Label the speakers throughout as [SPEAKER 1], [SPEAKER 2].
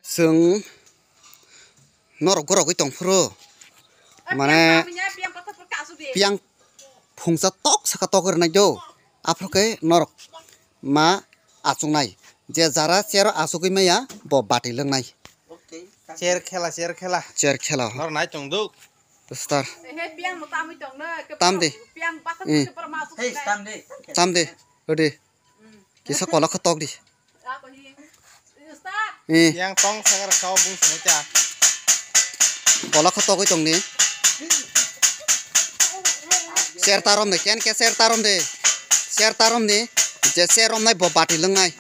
[SPEAKER 1] जों norok gorok goi tongfru mane piang phungsa tok saka tok rnai do afroke norok ma achungnai je jara chair achugui maya bo bati lengnai
[SPEAKER 2] chair khela
[SPEAKER 1] hor
[SPEAKER 2] nai tong du
[SPEAKER 1] star tam de ode kisa kola khatok di
[SPEAKER 2] yang tong sagar kau bung semuanya
[SPEAKER 1] kola khatok goi tongni chair tarom de ken ke chair tarom de je chair rom nai bo bati lengnai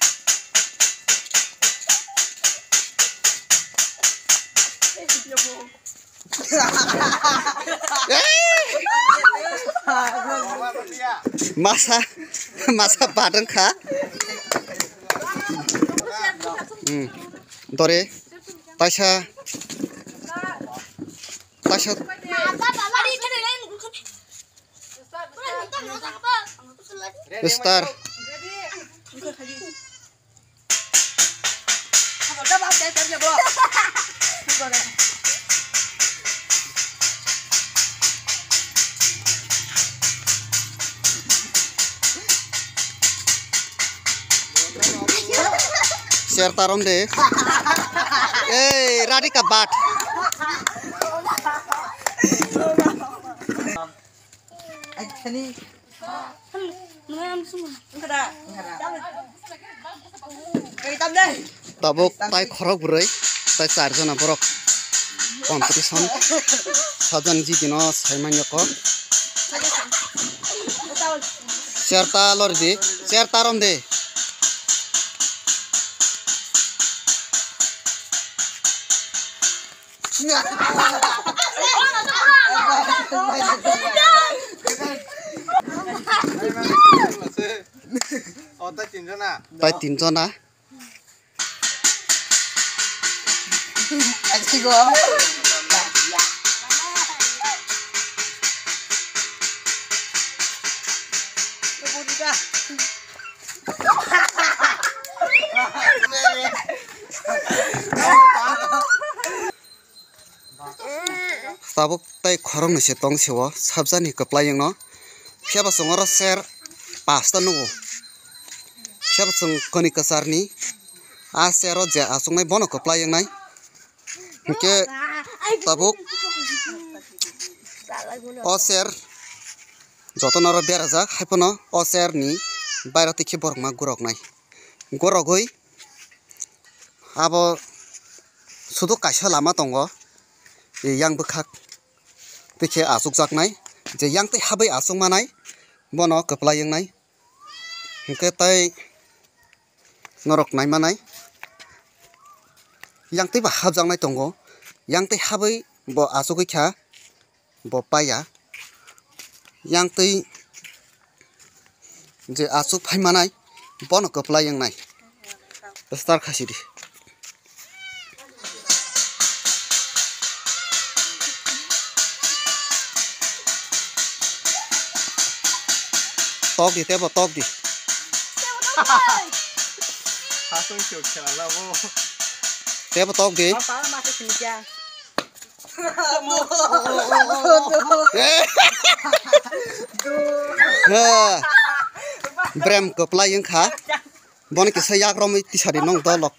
[SPEAKER 1] masa badeng kha dore taisa star share tarom de radika bat tabok tai khorok buroi tai char jona borok competition sajan jitino saimanya ko share ta lor de share tarom de tai tin jona tabuk tai khorong ni se tong sewa sabjani kaplayeng no phiaba songora ser pasta nugo phiaba song koni kasarni a sero je asungnai bono kaplayeng nai ke tabuk o ser jotonoro berajak haipono o ser ni bairati ki borokma gorok nai gorogoi abo sudu kaisa lama tongo yang bekhak tike asuk jaknai je yang te habai asuk manai bono kaplayeng nai hingke tai norok nai manai yang te ba habjak nai tongo yang te habai bo asuk kha bo paya yang te je asuk phai manai bono kaplayeng nai star khasidi tok di tebo tok di
[SPEAKER 2] hasung chiu khela la bo
[SPEAKER 1] tebo tok di brem kaplayeng kha boni ke sayak rom ti sari nong dolok